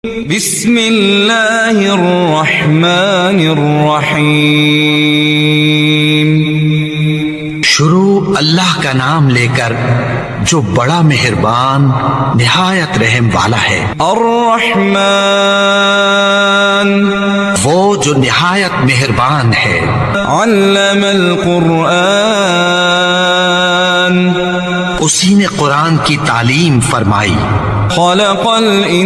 بسم اللہ الرحمن الرحیم۔ شروع اللہ کا نام لے کر جو بڑا مہربان نہایت رحم والا ہے۔ الرحمن، وہ جو نہایت مہربان ہے۔ علم القرآن، اسی نے قرآن کی تعلیم فرمائی۔ خلق الانسان،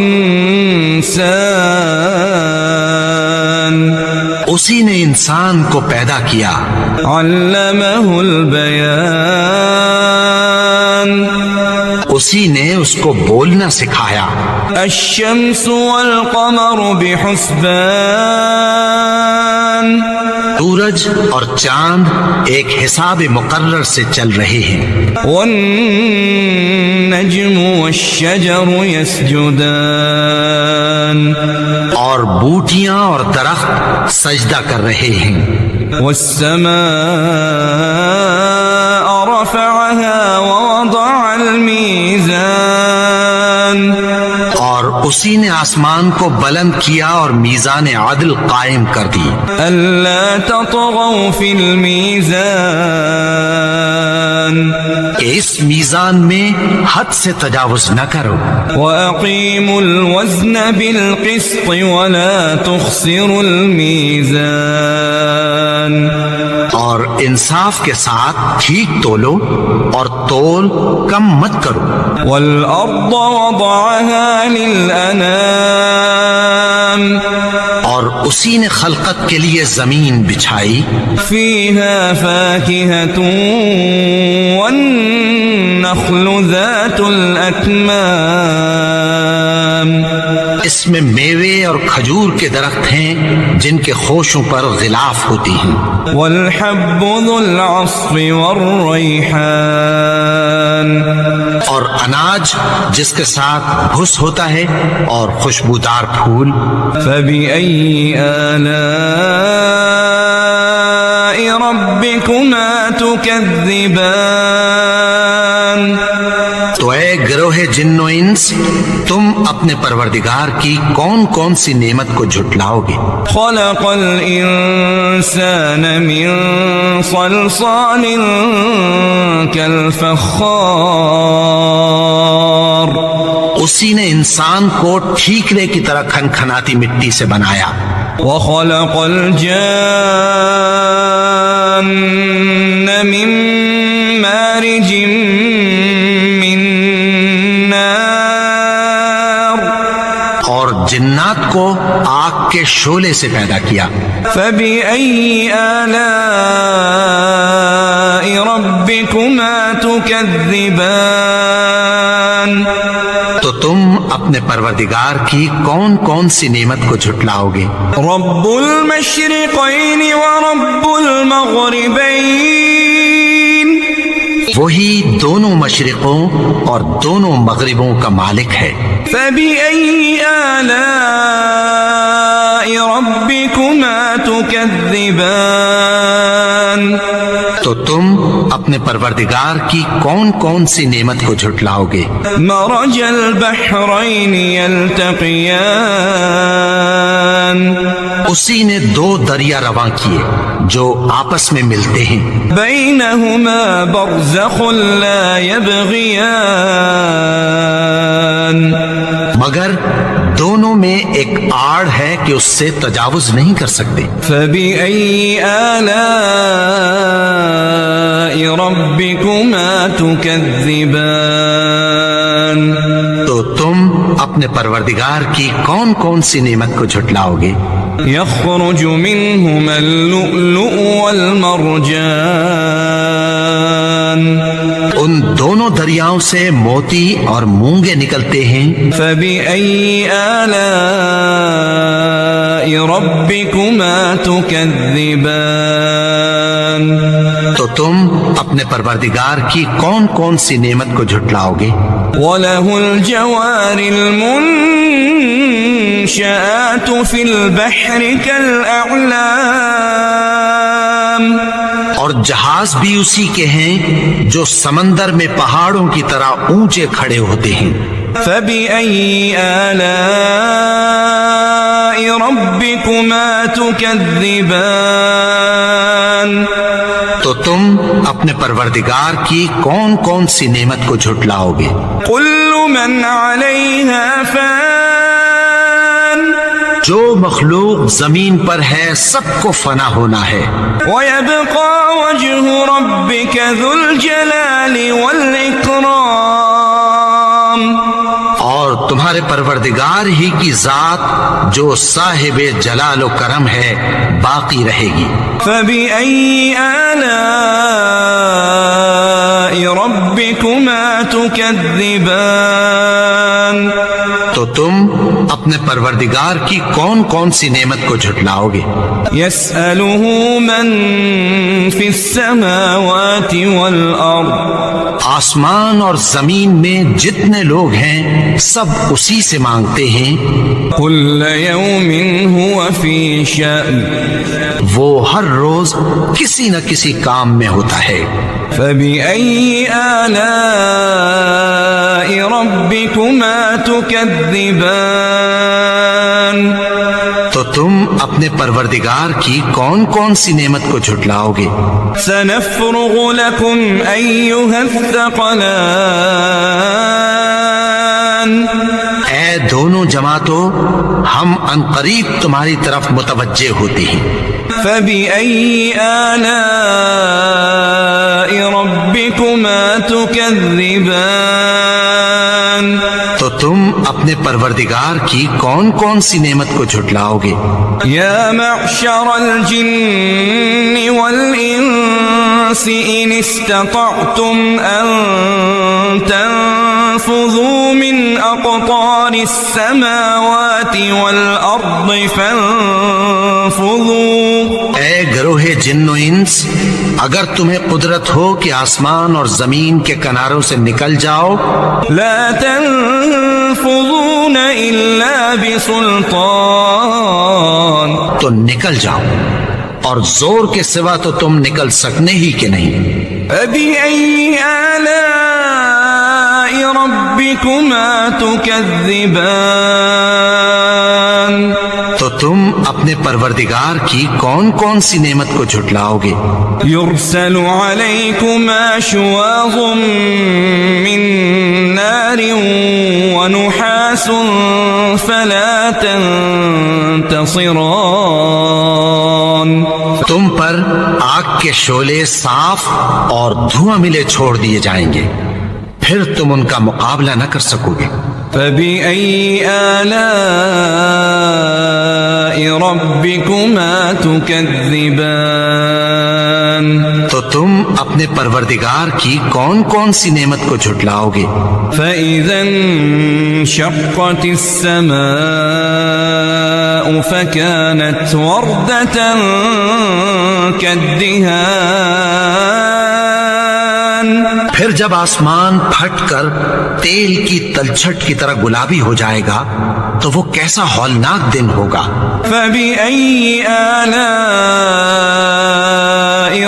اسی نے انسان کو پیدا کیا۔ علمہ البیان، اسی نے اس کو بولنا سکھایا۔ الشمس والقمر بحسبان، سورج اور چاند ایک حساب مقرر سے چل رہے ہیں۔ والنجم والشجر يسجدان، اور بوٹیاں اور درخت سجدہ کر رہے ہیں۔ والسماء رفعها ووضع الميزان، اور اسی نے آسمان کو بلند کیا اور میزان عدل قائم کر دی۔ ألا تطغوا في الميزان، کہ اس میزان میں حد سے تجاوز نہ کرو۔ وأقيموا الوزن بالقسط ولا تخسروا الميزان، اور انصاف کے ساتھ ٹھیک تولو اور تول کم مت کرو۔ والأرض وضعها للأنام، اور اسی نے خلقت کے لیے زمین بچھائی۔ فيها فاكهة والنخل ذات الأكمام، اس میں میوے اور کھجور کے درخت ہیں جن کے خوشوں پر غلاف ہوتی ہیں۔ والحب ذو العصف والریحان، اور اناج جس کے ساتھ بھس ہوتا ہے اور خوشبودار پھول۔ فبأي آلاء ربكما تكذبان، تو اے گروہ جن و انس، تم اپنے پروردگار کی کون کون سی نعمت کو جھٹلاؤ گے؟ خلق الانسان من صلصال كالفخار، اسی نے انسان کو ٹھیکرے کی طرح کھنکھناتی مٹی سے بنایا۔ وخلق الجان من مارج من نار، اور جنات کو آگ کے شعلے سے پیدا کیا۔ فبأي آلاء ربكما تكذبان، تو تم اپنے پروردگار کی کون کون سی نعمت کو جھٹلاؤ گے؟ رب المشرقين ورب المغربين، وہی دونوں مشرقوں اور دونوں مغربوں کا مالک ہے۔ فبأي آلاء ربكما تكذبان، تو تم اپنے پروردگار کی کون کون سی نعمت کو جھٹلاؤ گے؟ مرج البحرين يلتقيان، اسی نے دو دریا رواں کیے جو آپس میں ملتے ہیں۔ بينهما برزخ لا يبغيان، مگر دونوں میں ایک آڑ ہے کہ اس سے تجاوز نہیں کر سکتے۔ فبأي آلاء ربكما تكذبان، تو تم اپنے پروردگار کی کون کون سی نعمت کو جھٹلاؤ گے؟ يخرج منهما اللؤلؤ والمرجان، ان دونوں دریاؤں سے موتی اور مونگے نکلتے ہیں۔ فبأي آلاء ربكما تكذبان، تو تم اپنے پروردگار کی کون کون سی نعمت کو جھٹلاؤ گے؟ وله الجوار المنشآت في البحر كالأعلام، اور جہاز بھی اسی کے ہیں جو سمندر میں پہاڑوں کی طرح اونچے کھڑے ہوتے ہیں۔ فبأي آلاء ربكما تكذبان تو تم اپنے پروردگار کی کون کون سی نعمت کو جھٹلاؤ گے؟ كل من عليها فان جو مخلوق زمین پر ہے سب کو فنا ہونا ہے، ويبقى وجه ربك ذو الجلال والإكرام اور تمہارے پروردگار ہی کی ذات جو صاحب جلال و کرم ہے باقی رہے گی۔ فبأي آلاء ربكما تكذبان تو تم اپنے پروردگار کی کون کون سی نعمت کو جھٹلاؤ گے؟ يسأله من في السماوات والأرض آسمان اور زمین میں جتنے لوگ ہیں سب اسی سے مانگتے ہیں، كل يوم هو في شأن وہ ہر روز کسی نہ کسی کام میں ہوتا ہے۔ فبأي آلاء ربكما تكذبان تو تم اپنے پروردگار کی کون کون سی نعمت کو جھٹلاؤ گے؟ سنفرغ لكم أيها الثقلان اے دونوں جماعتوں، ہم عنقریب تمہاری طرف متوجہ ہوتے ہیں۔ فبأي آلاء ربكما تكذبان تو تم اپنے پروردگار کی کون کون سی نعمت کو جھٹلاؤ گے؟ يا معشر الجن والإنس إن استطعتم أن تنفذوا من أقطار السماوات والأرض فانفذوا اے گروہ جن و انس، اگر تمہیں قدرت ہو کہ آسمان اور زمین کے کناروں سے نکل جاؤ لا تنفذون إلا بسلطان تو نکل جاؤ، اور زور کے سوا تو تم نکل سکنے ہی کہ نہیں۔ فبأي آلاء ربكما تكذبان تو تم اپنے پروردگار کی کون کون سی نعمت کو جھٹلاؤ گے؟ يرسل عليكما شواظ من نار ونحاس فلا تنتصران تم پر آگ کے شعلے صاف اور دھواں ملے چھوڑ دیے جائیں گے، پھر تم ان کا مقابلہ نہ کر سکو گے۔ فبأي آلاء ربكما تكذبان تو تم اپنے پروردگار کی کون کون سی نعمت کو جھٹلاؤ گے؟ فإذا انشقت السماء فكانت وردة كالدهان پھر جب آسمان پھٹ کر تیل کی تلچھٹ کی طرح گلابی ہو جائے گا تو وہ کیسا ہولناک دن ہوگا۔ فبأي آلاء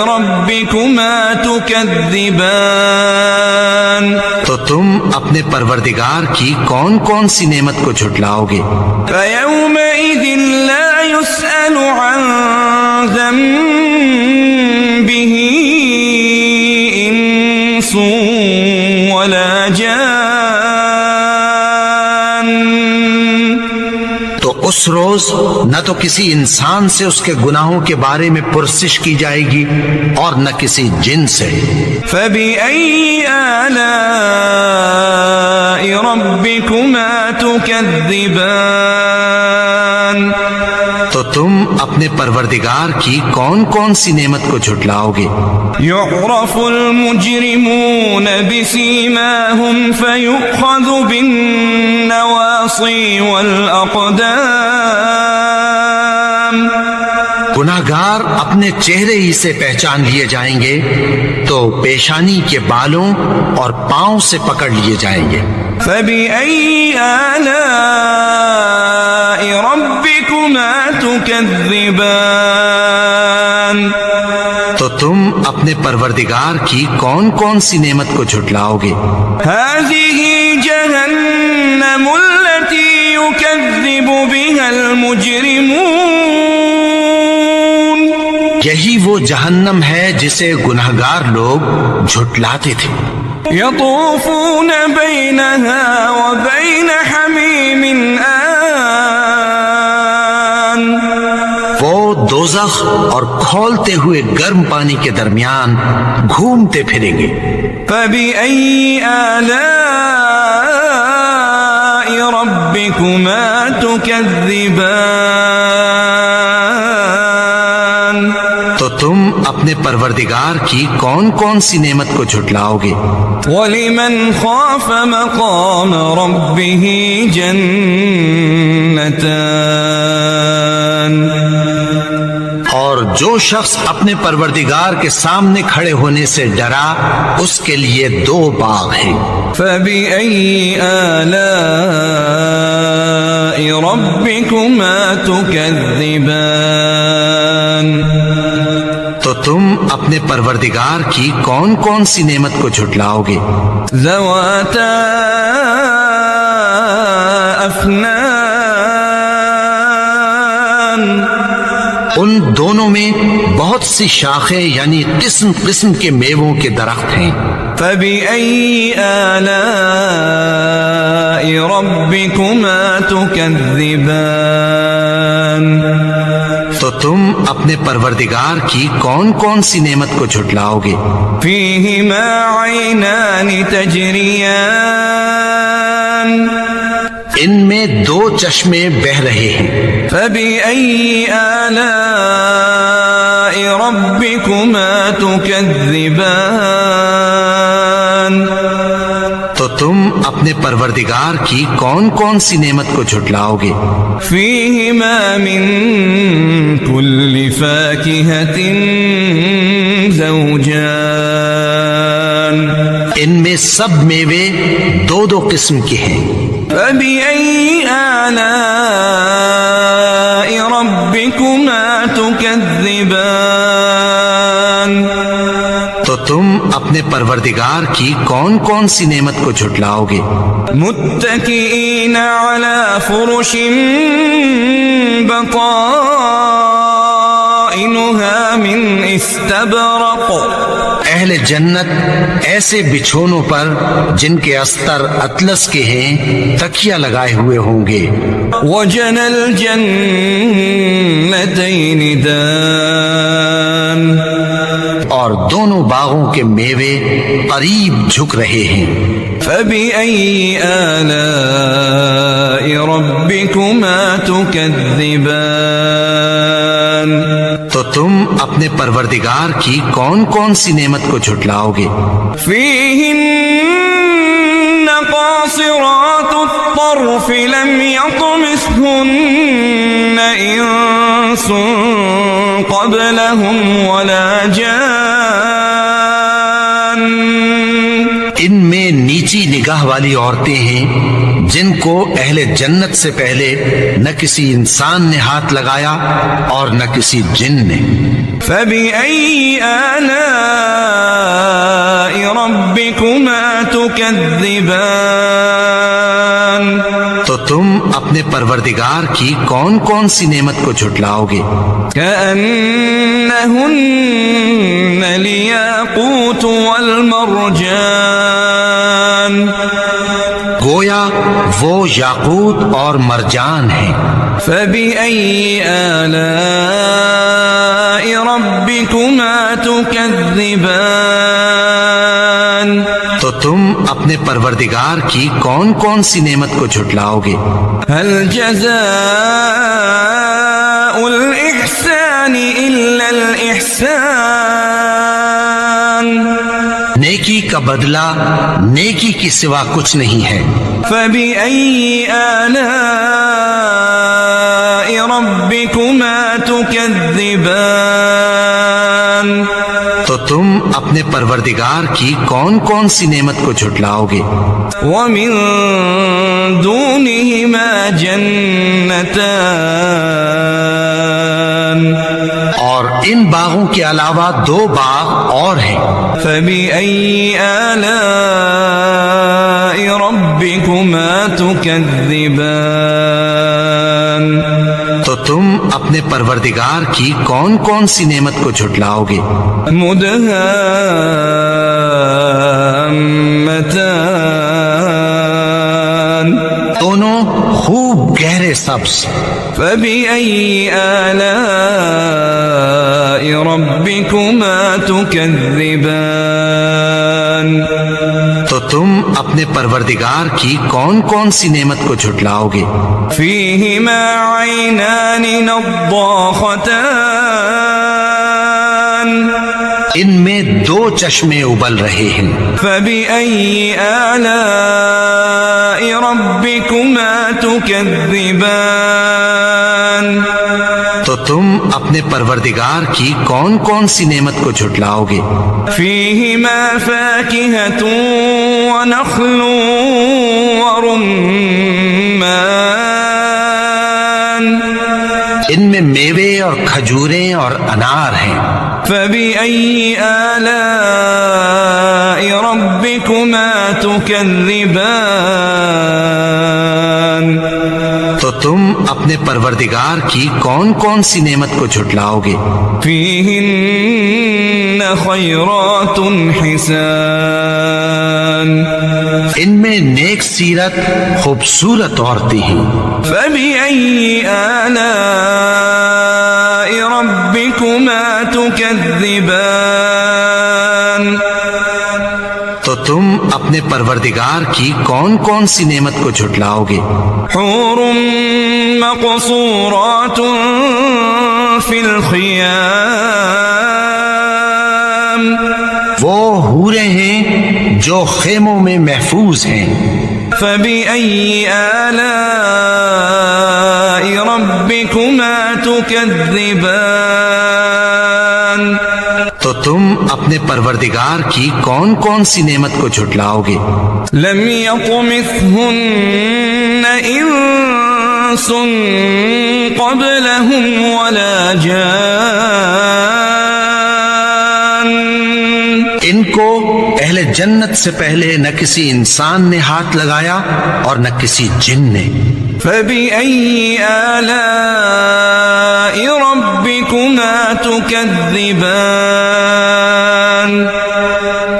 ربكما تكذبان تو تم اپنے پروردگار کی کون کون سی نعمت کو جھٹلاؤ گے؟ فيومئذ لا يسأل عن ذنبه إنس ولا جان تو اس روز نہ تو کسی انسان سے اس کے گناہوں کے بارے میں پرسش کی جائے گی اور نہ کسی جن سے۔ فبأي آلاء ربكما تكذبان تو تم اپنے پروردگار کی کون کون سی نعمت کو جھٹلاؤ گے؟ يعرف المجرمون بسيماهم فيؤخذ بالنواصي والأقدام گناہگار اپنے چہرے ہی سے پہچان لیے جائیں گے تو پیشانی کے بالوں اور پاؤں سے پکڑ لیے جائیں گے۔ فبأي آلاء ربكما تكذبان تو تم اپنے پروردگار کی کون کون سی نعمت کو جھٹلاؤ گے؟ هذه جهنم التي يكذب بها المجرمون یہی وہ جہنم ہے جسے گنہگار لوگ جھٹلاتے تھے. يطوفون بينها وبين حميم آن. وہ دوزخ اور کھولتے ہوئے گرم پانی کے درمیان گھومتے پھریں گے. فبأي آلاء ربكما تكذبان. تو تم اپنے پروردگار کی کون کون سی نعمت کو جھٹلاؤ گے؟ وَلِمَنْ خَافَ مَقَامَ رَبِّهِ جَنَّتَانِ. اور جو شخص اپنے پروردگار کے سامنے کھڑے ہونے سے ڈرا اس کے لیے 2 باغ ہیں. فَبِأَيِّ آلَاءِ رَبِّكُمَا تُكَذِّبَانِ. تو تم اپنے پروردگار کی کون کون سی نعمت کو جھٹلاؤ گے؟ ذواتا افنان. ان دونوں میں بہت سی شاخیں یعنی قسم قسم کے میووں کے درخت ہیں. فبأي آلاء ربكما تكذبان. تو تم اپنے پروردگار کی کون کون سی نعمت کو جھٹلاؤ گے؟ فيهما عينان تجريان. ان میں 2 چشمے بہ رہے ہیں. فبأي آلاء ربكما تكذبان. تو تم اپنے پروردگار کی کون کون سی نعمت کو جھٹلاؤ گے؟ فيهما من كل فاكهة زوجان. ان میں سب میوے 2 قسم کے ہیں. فبأي آلاء ربكما تكذبان. تو تم اپنے پروردگار کی کون کون سی نعمت کو جھٹلاؤ گے؟ متكئين على فرش بطائنها من استبرق. اہل جنت ایسے بچھونوں پر جن کے استر اطلس کے ہیں تکیہ لگائے ہوئے ہوں گے. وجنى الجنتين دان. اور دونوں باغوں کے میوے قریب جھک رہے ہیں. فبأي آلاء ربكما تكذبان. تو تم اپنے پروردگار کی کون کون سی نعمت کو جھٹلاؤ گے؟ فيهن قاصرات الطرف لم يطمثهن إنس قبلهم ولا جان. ان میں نیچی نگاہ والی عورتیں ہیں جن کو اہل جنت سے پہلے نہ کسی انسان نے ہاتھ لگایا اور نہ کسی جن نے. فبأي آلاء ربكما تكذبان. تو تم اپنے پروردگار کی کون کون سی نعمت کو جھٹلاؤ گے؟ كأنهن الياقوت والمرجان. گویا وہ یاقوت اور مرجان ہیں. فبأي آلاء ربكما تكذبان. تو تم اپنے پروردگار کی کون کون سی نعمت کو جھٹلاؤ گے؟ هل جزاء الإحسان إلا الإحسان. نیکی کا بدلہ نیکی کی سوا کچھ نہیں ہے. فبأي آلاء ربكما تكذبان. تو تم اپنے پروردگار کی کون کون سی نعمت کو جھٹلاؤ گے؟ ومن دونهما جنتان. اور ان باغوں کے علاوہ 2 باغ اور ہیں. فبأي آلاء ربكما تكذبان. تو تم اپنے پروردگار کی کون کون سی نعمت کو جھٹلاؤ گے؟ مدهامتان دونوں خوب گہرے سبز. فبأي آلاء ربكما تكذبان تو تم اپنے پروردگار کی کون کون سی نعمت کو جھٹلاؤ گے؟ فيهما عينان نضاختان ان میں دو چشمے ابل رہے ہیں. فبأي آلاء ربكما تكذبان تو تم اپنے پروردگار کی کون کون سی نعمت کو جھٹلاؤ گے؟ فيهما فاكهة ونخل ورمان ان میں میوے اور کھجوریں اور انار ہیں. فبأي آلاء ربكما تكذبان تو تم اپنے پروردگار کی کون کون سی نعمت کو جھٹلاؤ گے؟ فيهن خيرات حسان ان میں نیک سیرت خوبصورت عورتیں ہیں. فبأي آلاء ربكما تكذبان تو تم اپنے پروردگار کی کون کون سی نعمت کو جھٹلاؤ گے؟ حور مقصورات في الخيام وہ حوریں ہیں جو خیموں میں محفوظ ہیں. فبأي آلاء ربكما تكذبان تو تم اپنے پروردگار کی کون کون سی نعمت کو جھٹلاؤ گے؟ لم يطمثهن انس قبلهم ولا جان ان کو اہل جنت سے پہلے نہ کسی انسان نے ہاتھ لگایا اور نہ کسی جن نے. فبأي آلاء ربكما تكذبان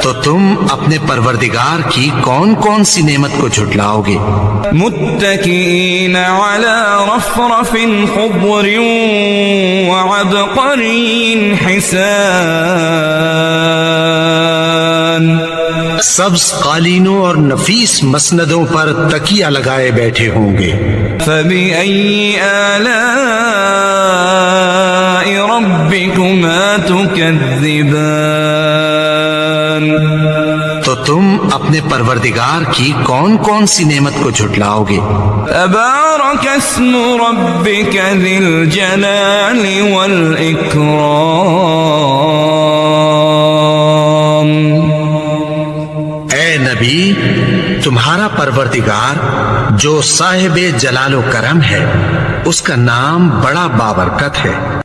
تو تم اپنے پروردگار کی کون کون سی نعمت کو جھٹلاؤ گے؟ متكئين على رفرف خضر وعبقري حسان سبز قالینوں اور نفیس مسندوں پر تکیہ لگائے بیٹھے ہوں گے. فبأي آلاء ربكما تكذبان تو تم اپنے پروردگار کی کون کون سی نعمت کو جھٹلاؤ گے؟ تبارك اسم ربك ذي الجلال والإكرام اے نبی، تمہارا پروردگار جو صاحب جلال و کرم ہے، اس کا نام بڑا بابرکت ہے.